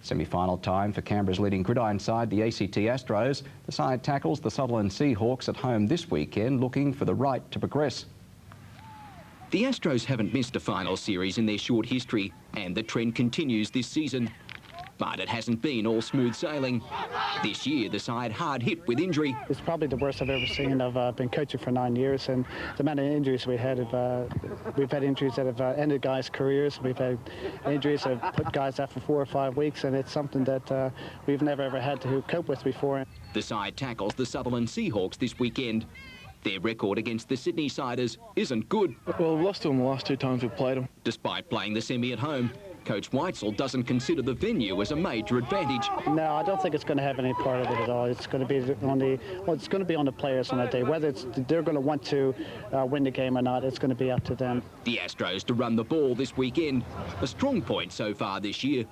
Semi-final time for Canberra's leading gridiron side, the ACT Astros. The side tackles the Sutherland Seahawks at home this weekend, looking for the right to progress. The Astros haven't missed a final series in their short history, and the trend continues this season. But it hasn't been all smooth sailing. This year, the side hard hit with injury. It's probably the worst I've ever seen. I've been coaching for 9 years, and the amount of injuries we've had injuries that have ended guys' careers. We've had injuries that have put guys out for 4 or 5 weeks, and it's something that we've never ever had to cope with before. The side tackles the Sutherland Seahawks this weekend. Their record against the Sydney Siders isn't good. Well, we've lost to them the last 2 times we've played them. Despite playing the semi at home, Coach Weitzel doesn't consider the venue as a major advantage. No, I don't think it's going to have any part of it at all. It's going to be on the players on that day. Whether they're going to want to win the game or not, it's going to be up to them. The Astros to run the ball this weekend, a strong point so far this year.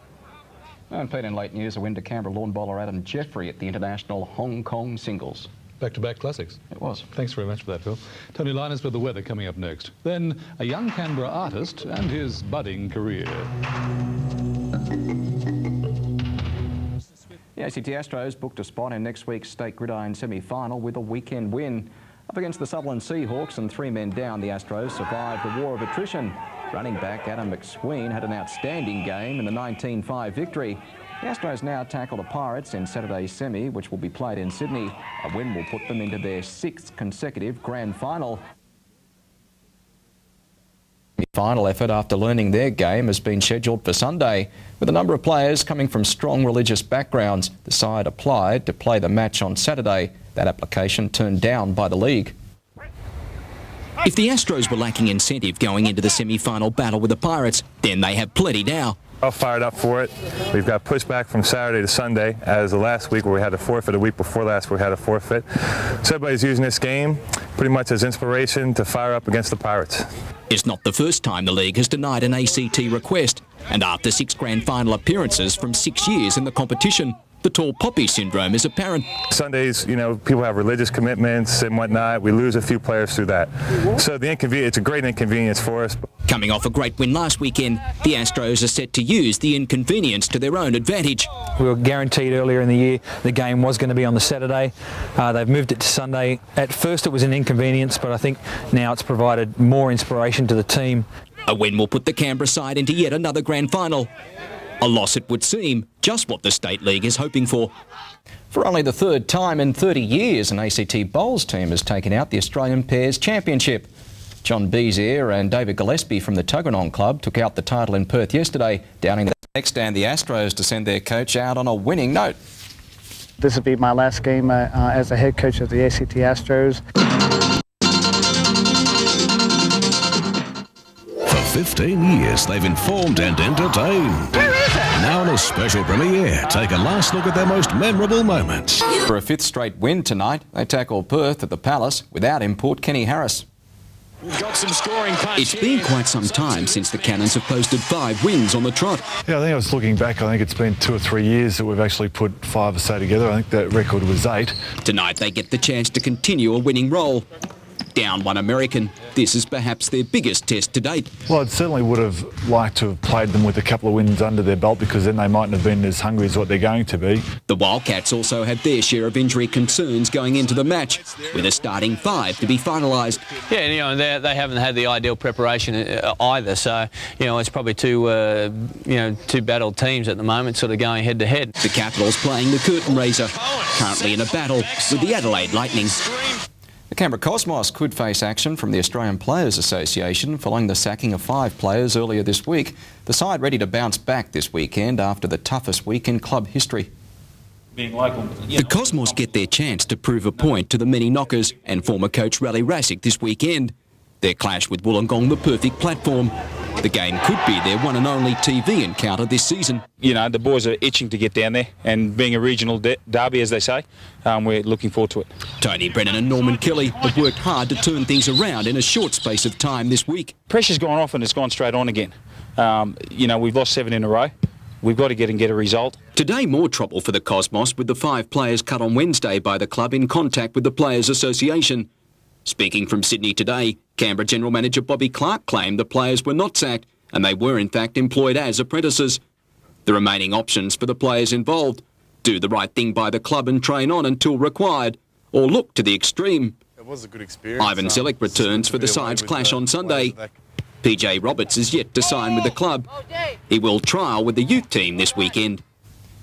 And Pete, in late news, a win to Canberra lawn bowler Adam Jeffrey at the International Hong Kong Singles. Back-to-back classics. It was. Thanks very much for that, Phil. Tony Linus with the weather coming up next. Then a young Canberra artist and his budding career. The ACT Astros booked a spot in next week's state gridiron semi-final with a weekend win. Up against the Sutherland Seahawks and 3 men down, the Astros survived the war of attrition. Running back Adam McSween had an outstanding game in the 19-5 victory. The Astros now tackle the Pirates in Saturday's semi, which will be played in Sydney. A win will put them into their 6th consecutive grand final. The final effort after learning their game has been scheduled for Sunday. With a number of players coming from strong religious backgrounds, the side applied to play the match on Saturday. That application turned down by the league. If the Astros were lacking incentive going into the semi-final battle with the Pirates, then they have plenty now. All fired up for it. We've got pushback from Saturday to Sunday, as the last week where we had a forfeit, a week before last we had a forfeit. So everybody's using this game pretty much as inspiration to fire up against the Pirates. It's not the first time the league has denied an ACT request, and after 6 grand final appearances from 6 years in the competition, the tall poppy syndrome is apparent. Sundays, you know, people have religious commitments and whatnot. We lose a few players through that. So it's a great inconvenience for us. Coming off a great win last weekend, the Astros are set to use the inconvenience to their own advantage. We were guaranteed earlier in the year the game was going to be on the Saturday. They've moved it to Sunday. At first it was an inconvenience, but I think now it's provided more inspiration to the team. A win will put the Canberra side into yet another grand final. A loss, it would seem, just what the State League is hoping for. For only the 3rd time in 30 years, an ACT Bowls team has taken out the Australian Pairs Championship. John Bezier and David Gillespie from the Tuggeranong Club took out the title in Perth yesterday, downing the next and the Astros to send their coach out on a winning note. This will be my last game as the head coach of the ACT Astros. For 15 years, they've informed and entertained. Now in a special premiere, take a last look at their most memorable moments. For a 5th straight win tonight, they tackle Perth at the Palace without import Kenny Harris. Got some scoring punch. It's been quite some time since the Cannons have posted 5 wins on the trot. Yeah, I think I was looking back, I think it's been 2 or 3 years that we've actually put 5 or so together. I think that record was 8. Tonight they get the chance to continue a winning roll. Down 1 American, this is perhaps their biggest test to date. Well, I certainly would have liked to have played them with a couple of wins under their belt, because then they mightn't have been as hungry as what they're going to be. The Wildcats also had their share of injury concerns going into the match, with a starting 5 to be finalised. Yeah, you know, they haven't had the ideal preparation either, so, you know, it's probably two battled teams at the moment, sort of going head to head. The Capitals playing the curtain raiser, currently in a battle with the Adelaide Lightning. The Canberra Cosmos could face action from the Australian Players Association following the sacking of 5 players earlier this week. The side ready to bounce back this weekend after the toughest week in club history. The Cosmos get their chance to prove a point to the many knockers and former coach Raleigh Rassick this weekend. Their clash with Wollongong the perfect platform. The game could be their one and only TV encounter this season. You know, the boys are itching to get down there, and being a regional derby, as they say, we're looking forward to it. Tony Brennan and Norman Kelly have worked hard to turn things around in a short space of time this week. Pressure's gone off and it's gone straight on again. You know, we've lost 7 in a row. We've got to get a result. Today, more trouble for the Cosmos with the 5 players cut on Wednesday by the club in contact with the Players Association. Speaking from Sydney today, Canberra General Manager Bobby Clark claimed the players were not sacked and they were in fact employed as apprentices. The remaining options for the players involved: do the right thing by the club and train on until required, or look to the extreme. It was a good experience. Ivan Selleck returns for the sides clash on Sunday. PJ Roberts is yet to sign with the club. He will trial with the youth team this weekend.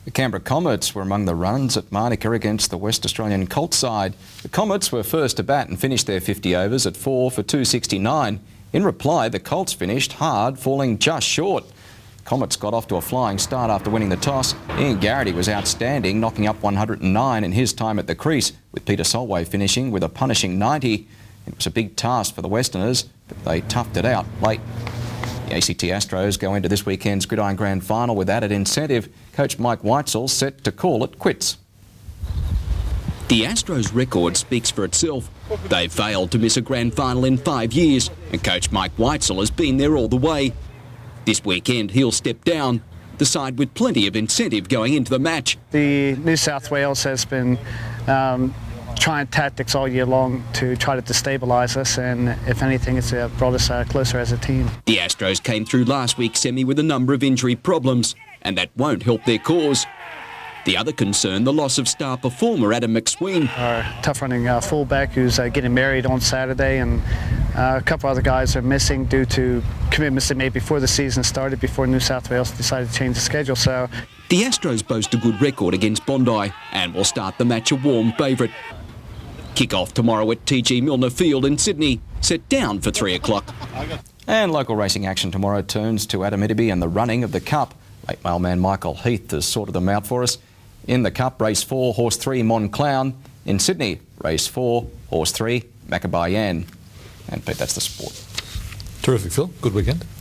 The Canberra Comets were among the runs at Manuka against the West Australian Colts side. The Comets were first to bat and finished their 50 overs at 4 for 269. In reply, the Colts finished hard, falling just short. Comets got off to a flying start after winning the toss. Ian Garrity was outstanding, knocking up 109 in his time at the crease, with Peter Solway finishing with a punishing 90. It was a big task for the Westerners, but they toughed it out late. The ACT Astros go into this weekend's Gridiron Grand Final with added incentive. Coach Mike Weitzel set to call it quits. The Astros record speaks for itself. They've failed to miss a grand final in 5 years, and Coach Mike Weitzel has been there all the way. This weekend he'll step down, the side with plenty of incentive going into the match. The New South Wales has been trying tactics all year long to try to destabilise us, and if anything, it's brought us closer as a team. The Astros came through last week's semi with a number of injury problems, and that won't help their cause. The other concern, the loss of star performer Adam McSween. Our tough-running fullback who's getting married on Saturday, and a couple other guys are missing due to commitments they made before the season started, before New South Wales decided to change the schedule. So the Astros boast a good record against Bondi and will start the match a warm favourite. Kick-off tomorrow at TG Milner Field in Sydney, set down for 3 o'clock. And local racing action tomorrow turns to Adamittaby and the running of the Cup. Late mailman Michael Heath has sorted them out for us. In the Cup, race 4, horse 3, Mon Clown. In Sydney, race 4, horse 3, Maccabayan. And Pete, that's the sport. Terrific, Phil. Good weekend.